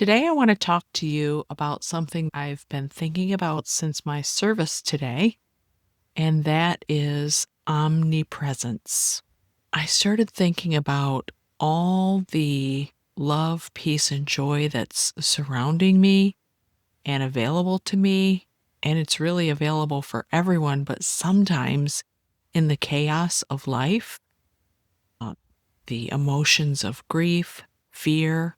Today, I want to talk to you about something I've been thinking about since my service today, and that is omnipresence. I started thinking about all the love, peace, and joy that's surrounding me and available to me. And it's really available for everyone, but sometimes in the chaos of life, uh, the emotions of grief, fear,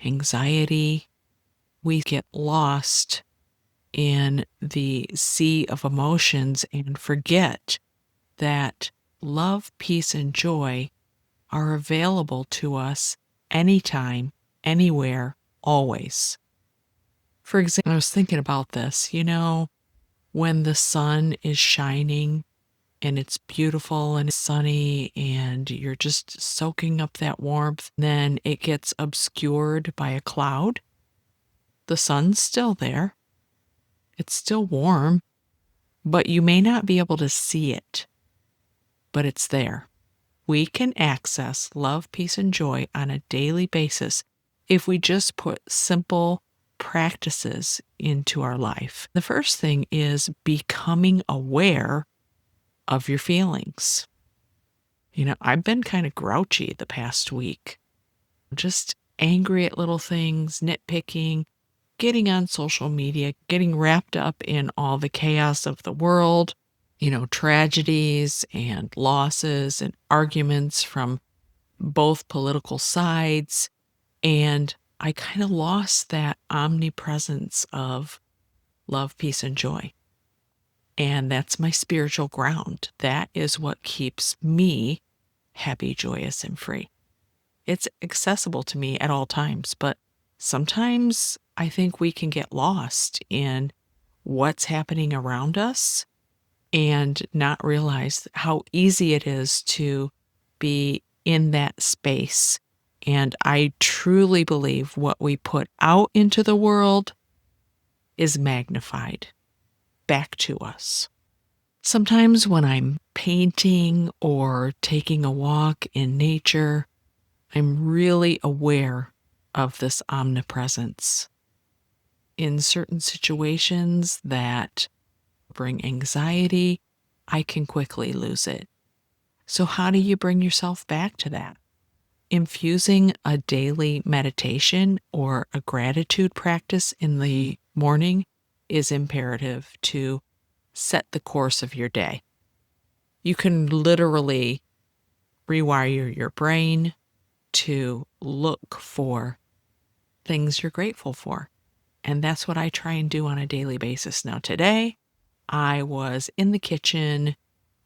anxiety, we get lost in the sea of emotions and forget that love, peace, and joy are available to us anytime, anywhere, always. For example, I was thinking about this, when the sun is shining and it's beautiful and it's sunny and you're just soaking up that warmth, then it gets obscured by a cloud. The sun's still there. It's still warm, but you may not be able to see it, but it's there. We can access love, peace, and joy on a daily basis if we just put simple practices into our life. The first thing is becoming aware of your feelings. I've been kind of grouchy the past week, just angry at little things, nitpicking, getting on social media, getting wrapped up in all the chaos of the world, tragedies and losses and arguments from both political sides. And I kind of lost that omnipresence of love, peace, and joy. And that's my spiritual ground. That is what keeps me happy, joyous, and free. It's accessible to me at all times, but sometimes I think we can get lost in what's happening around us and not realize how easy it is to be in that space. And I truly believe what we put out into the world is magnified back to us. Sometimes when I'm painting or taking a walk in nature, I'm really aware of this omnipresence. In certain situations that bring anxiety, I can quickly lose it. So how do you bring yourself back to that? Infusing a daily meditation or a gratitude practice in the morning is imperative to set the course of your day. You can literally rewire your brain to look for things you're grateful for. And that's what I try and do on a daily basis. Now, today, I was in the kitchen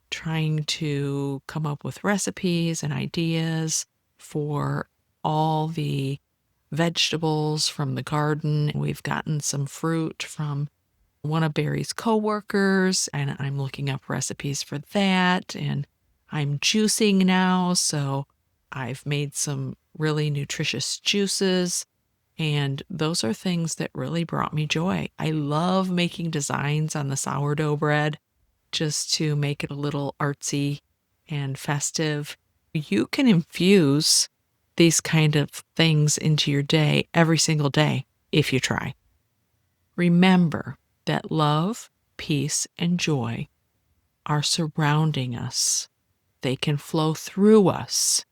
trying to come up with recipes and ideas for all the vegetables from the garden. We've gotten some fruit from one of Barry's coworkers, and I'm looking up recipes for that. And I'm juicing now, so I've made some really nutritious juices. And those are things that really brought me joy. I love making designs on the sourdough bread just to make it a little artsy and festive. You can infuse these kind of things into your day every single day if you try. Remember that love, peace, and joy are surrounding us. They can flow through us,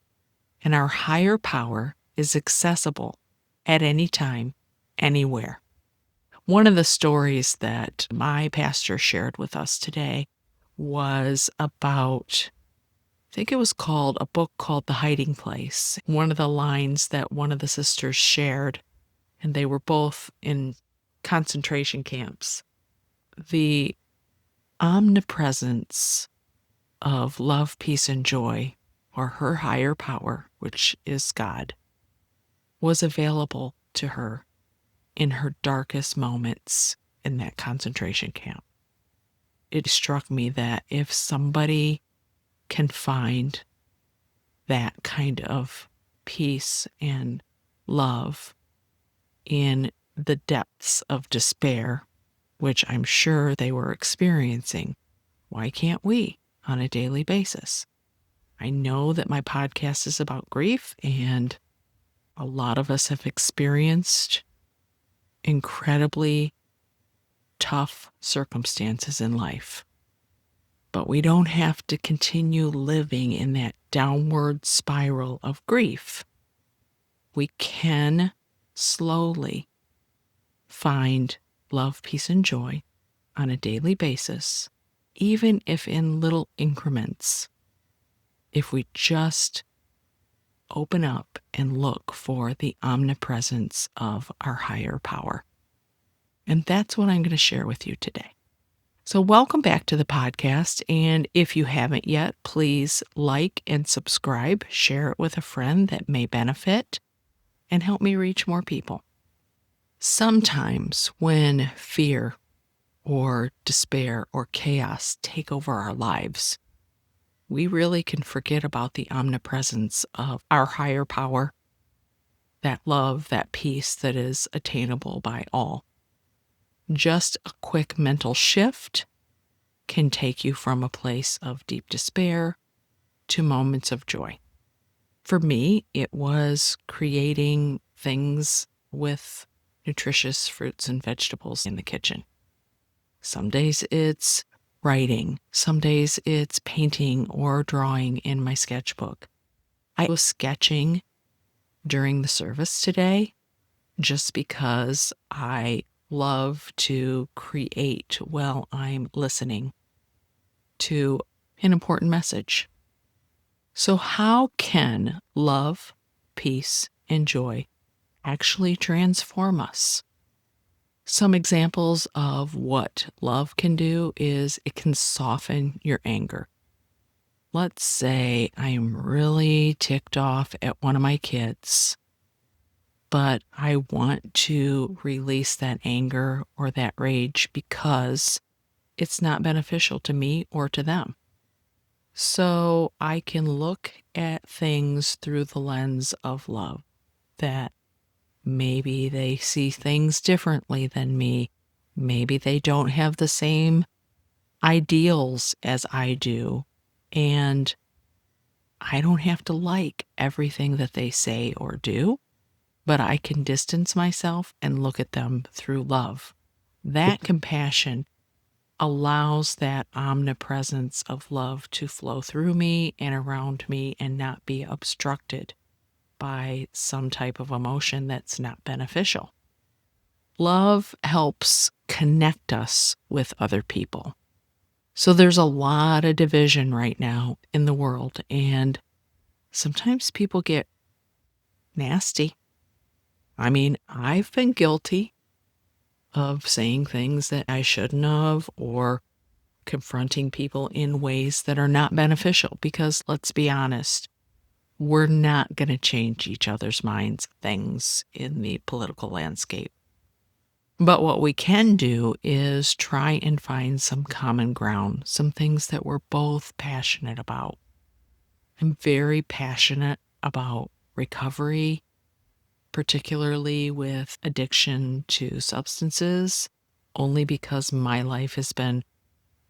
and our higher power is accessible at any time, anywhere. One of the stories that my pastor shared with us today was about, I think it was called a book called The Hiding Place. One of the lines that one of the sisters shared, and they were both in concentration camps. The omnipresence of love, peace, and joy, or her higher power, which is God, was available to her in her darkest moments in that concentration camp. It struck me that if somebody can find that kind of peace and love in the depths of despair, which I'm sure they were experiencing, why can't we on a daily basis? I know that my podcast is about grief, and A lot of us have experienced incredibly tough circumstances in life, but we don't have to continue living in that downward spiral of grief. We can slowly find love, peace, and joy on a daily basis, even if in little increments, if we just open up and look for the omnipresence of our higher power. And that's what I'm going to share with you today. So welcome back to the podcast. And if you haven't yet, please like and subscribe, share it with a friend that may benefit, and help me reach more people. Sometimes when fear or despair or chaos take over our lives, we really can forget about the omnipresence of our higher power, that love, that peace that is attainable by all. Just a quick mental shift can take you from a place of deep despair to moments of joy. For me, it was creating things with nutritious fruits and vegetables in the kitchen. Some days it's writing. Some days it's painting or drawing in my sketchbook. I was sketching during the service today just because I love to create while I'm listening to an important message. So how can love, peace, and joy actually transform us? Some examples of what love can do is it can soften your anger. Let's say I'm really ticked off at one of my kids, but I want to release that anger or that rage because it's not beneficial to me or to them. So I can look at things through the lens of love, that maybe they see things differently than me. Maybe they don't have the same ideals as I do. And I don't have to like everything that they say or do, but I can distance myself and look at them through love. That compassion allows that omnipresence of love to flow through me and around me and not be obstructed by some type of emotion that's not beneficial. Love helps connect us with other people. So there's a lot of division right now in the world, and sometimes people get nasty. I mean, I've been guilty of saying things that I shouldn't have or confronting people in ways that are not beneficial because, let's be honest, we're not going to change each other's minds, things in the political landscape. But what we can do is try and find some common ground, some things that we're both passionate about. I'm very passionate about recovery, particularly with addiction to substances, only because my life has been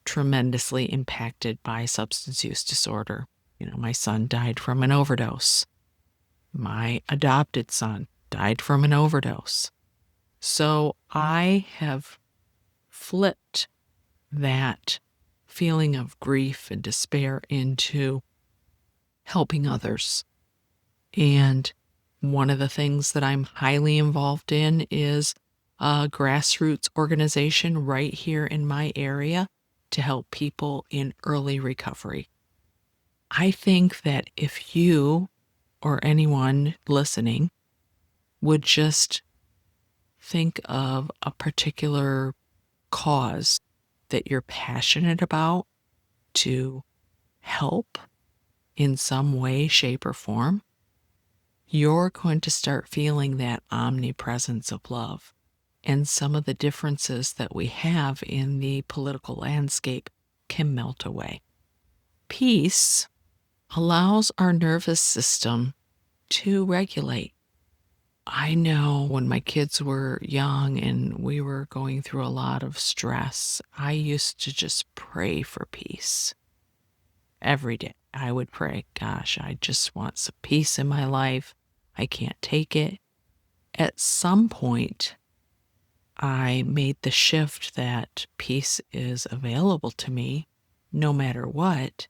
tremendously impacted by substance use disorder. My son died from an overdose. My adopted son died from an overdose. So I have flipped that feeling of grief and despair into helping others. And one of the things that I'm highly involved in is a grassroots organization right here in my area to help people in early recovery. I think that if you or anyone listening would just think of a particular cause that you're passionate about to help in some way, shape, or form, you're going to start feeling that omnipresence of love. And some of the differences that we have in the political landscape can melt away. Peace allows our nervous system to regulate. I know when my kids were young and we were going through a lot of stress, I used to just pray for peace. Every day I would pray, gosh, I just want some peace in my life. I can't take it. At some point, I made the shift that peace is available to me no matter what,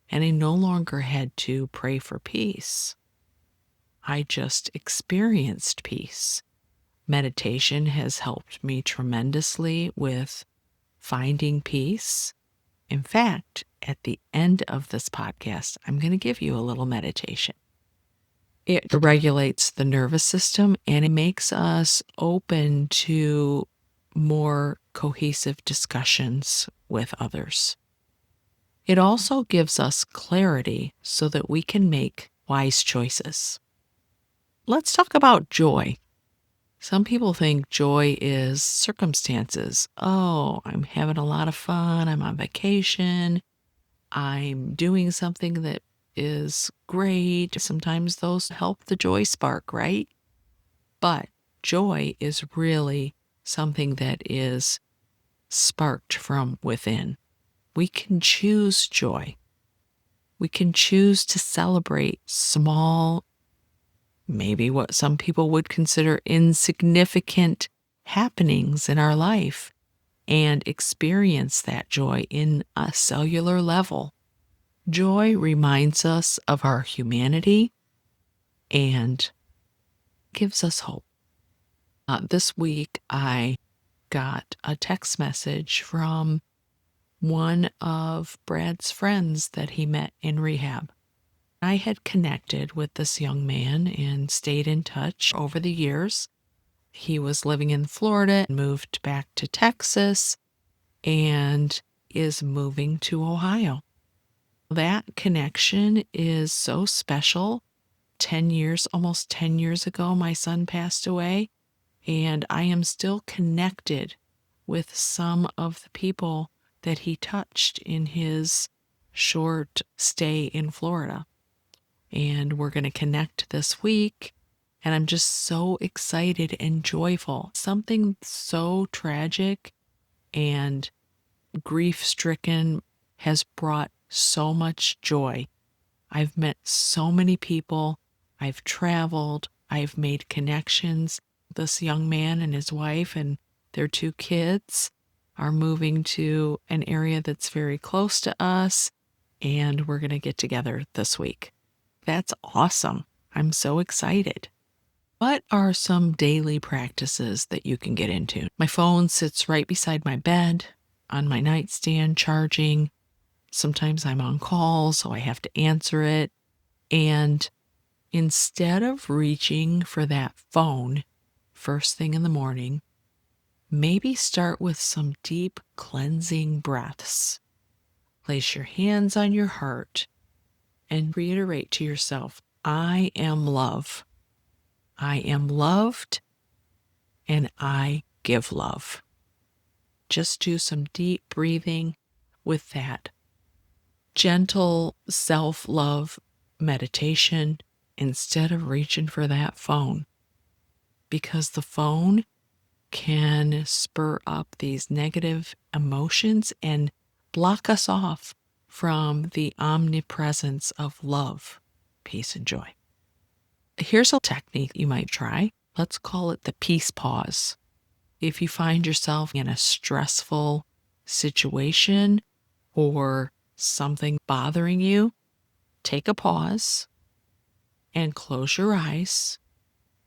and I no longer had to pray for peace. I just experienced peace. Meditation has helped me tremendously with finding peace. In fact, at the end of this podcast, I'm going to give you a little meditation. It regulates the nervous system and it makes us open to more cohesive discussions with others. It also gives us clarity so that we can make wise choices. Let's talk about joy. Some people think joy is circumstances. Oh, I'm having a lot of fun. I'm on vacation. I'm doing something that is great. Sometimes those help the joy spark, right? But joy is really something that is sparked from within. We can choose joy. We can choose to celebrate small, maybe what some people would consider insignificant happenings in our life and experience that joy in a cellular level. Joy reminds us of our humanity and gives us hope. This week, I got a text message from one of Brad's friends that he met in rehab. I had connected with this young man and stayed in touch over the years. He was living in Florida, moved back to Texas, and is moving to Ohio. That connection is so special. 10 years, almost 10 years ago, my son passed away, and I am still connected with some of the people that he touched in his short stay in Florida. And we're going to connect this week, and I'm just so excited and joyful. Something so tragic and grief-stricken has brought so much joy. I've met so many people. I've traveled. I've made connections. This young man and his wife and their 2 kids are moving to an area that's very close to us, and we're going to get together this week. That's awesome. I'm so excited. What are some daily practices that you can get into? My phone sits right beside my bed on my nightstand charging. Sometimes I'm on call, so I have to answer it. And instead of reaching for that phone first thing in the morning, maybe start with some deep cleansing breaths. Place your hands on your heart and reiterate to yourself, I am love. I am loved and I give love. Just do some deep breathing with that gentle self-love meditation instead of reaching for that phone, because the phone can spur up these negative emotions and block us off from the omnipresence of love, peace, and joy. Here's a technique you might try. Let's call it the peace pause. If you find yourself in a stressful situation or something bothering you, take a pause and close your eyes.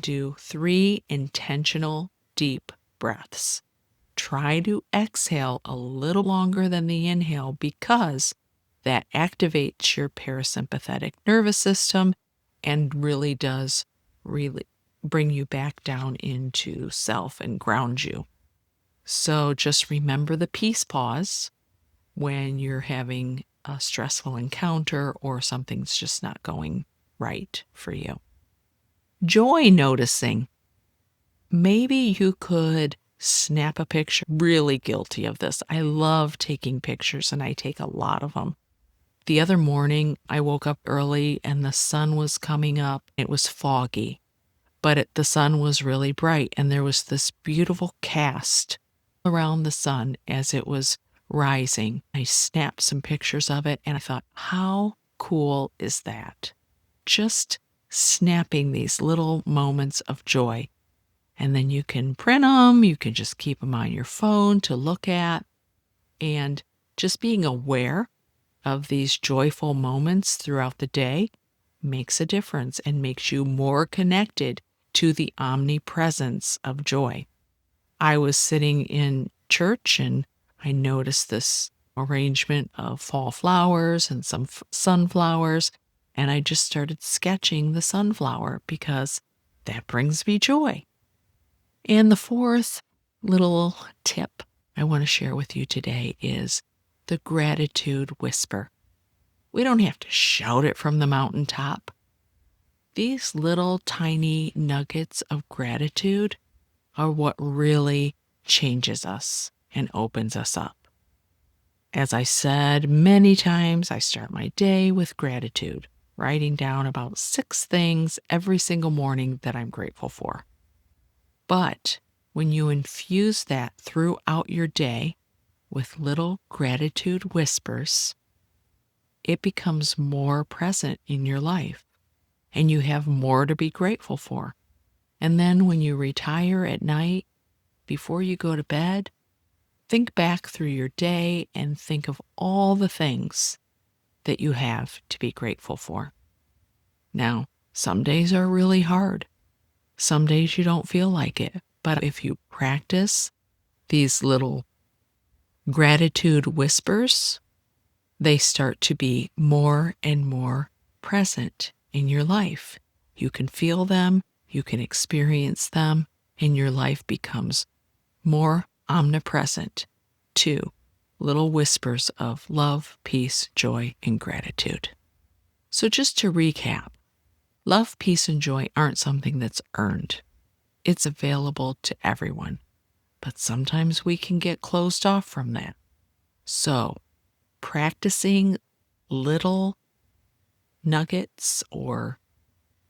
Do 3 intentional deep breaths. Try to exhale a little longer than the inhale because that activates your parasympathetic nervous system and really does bring you back down into self and ground you. So just remember the peace pause when you're having a stressful encounter or something's just not going right for you. Joy noticing. Maybe you could snap a picture. Really guilty of this. I love taking pictures and I take a lot of them. The other morning, I woke up early and the sun was coming up. It was foggy, but the sun was really bright and there was this beautiful cast around the sun as it was rising. I snapped some pictures of it and I thought, how cool is that? Just snapping these little moments of joy. And then you can print them, you can just keep them on your phone to look at. And just being aware of these joyful moments throughout the day makes a difference and makes you more connected to the omnipresence of joy. I was sitting in church and I noticed this arrangement of fall flowers and some sunflowers, and I just started sketching the sunflower because that brings me joy. And the fourth little tip I want to share with you today is the gratitude whisper. We don't have to shout it from the mountaintop. These little tiny nuggets of gratitude are what really changes us and opens us up. As I said many times, I start my day with gratitude, writing down about 6 things every single morning that I'm grateful for. But when you infuse that throughout your day with little gratitude whispers, it becomes more present in your life and you have more to be grateful for. And then when you retire at night, before you go to bed, think back through your day and think of all the things that you have to be grateful for. Now, some days are really hard. Some days you don't feel like it. But if you practice these little gratitude whispers, they start to be more and more present in your life. You can feel them, you can experience them, and your life becomes more omnipresent to little whispers of love, peace, joy, and gratitude. So just to recap, love, peace, and joy aren't something that's earned. It's available to everyone, but sometimes we can get closed off from that. So practicing little nuggets or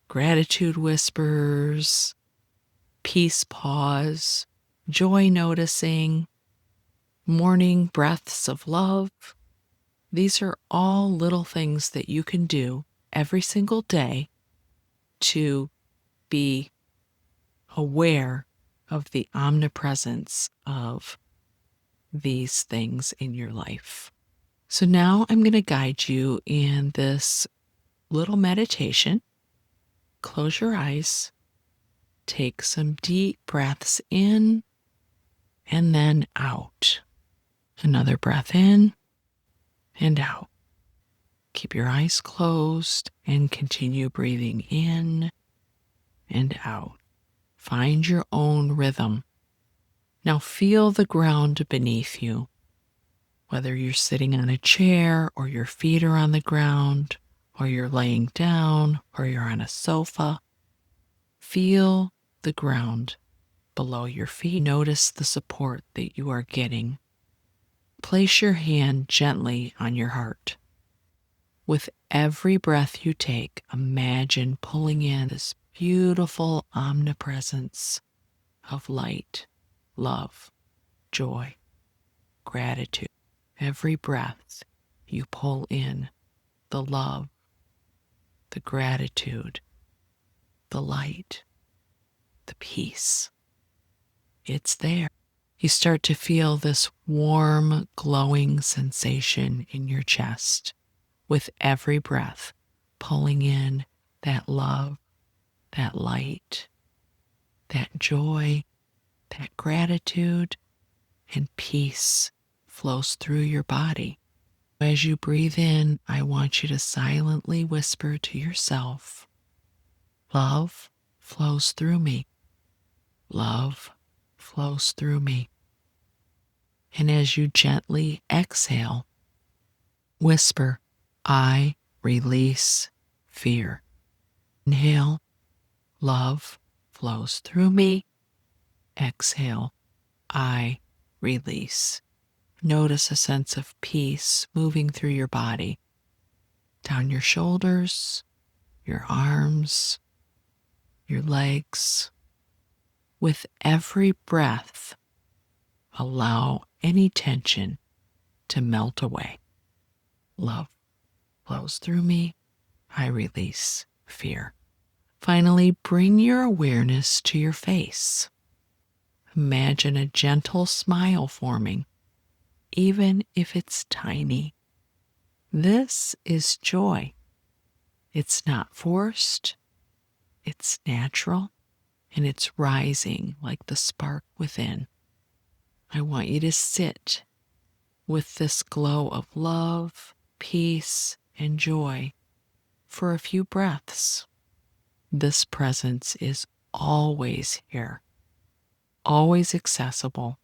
gratitude whispers, peace pause, joy noticing, morning breaths of love. These are all little things that you can do every single day to be aware of the omnipresence of these things in your life. So now I'm going to guide you in this little meditation. Close your eyes, take some deep breaths in and then out. Another breath in and out. Keep your eyes closed and continue breathing in and out. Find your own rhythm. Now feel the ground beneath you, whether you're sitting on a chair or your feet are on the ground or you're laying down or you're on a sofa. Feel the ground below your feet. Notice the support that you are getting. Place your hand gently on your heart. With every breath you take, imagine pulling in this beautiful omnipresence of light, love, joy, gratitude. Every breath you pull in the love, the gratitude, the light, the peace. It's there. You start to feel this warm, glowing sensation in your chest with every breath, pulling in that love, that light, that joy, that gratitude, and peace flows through your body. As you breathe in, I want you to silently whisper to yourself, love flows through me. Love flows through me. And as you gently exhale, whisper, I release fear. Inhale, love flows through me. Exhale, I release. Notice a sense of peace moving through your body, down your shoulders, your arms, your legs. With every breath, allow any tension to melt away. Love flows through me. I release fear. Finally, bring your awareness to your face. Imagine a gentle smile forming, even if it's tiny. This is joy. It's not forced, it's natural, and it's rising like the spark within. I want you to sit with this glow of love, peace, and joy for a few breaths. This presence is always here, always accessible,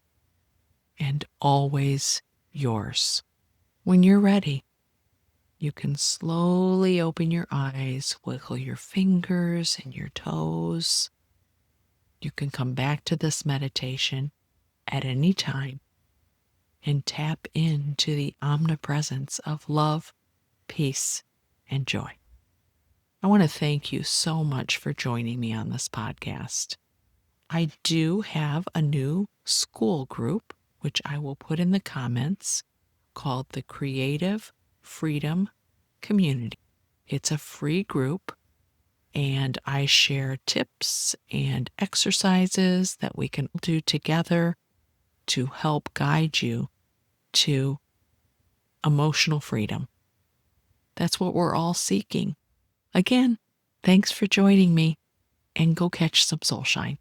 and always yours. When you're ready, you can slowly open your eyes, wiggle your fingers and your toes. You can come back to this meditation at any time and tap into the omnipresence of love, peace, and joy. I want to thank you so much for joining me on this podcast. I do have a new school group, which I will put in the comments, called the Creative Freedom Community. It's a free group, and I share tips and exercises that we can do together to help guide you to emotional freedom. That's what we're all seeking. Again, thanks for joining me, and go catch some soul shine.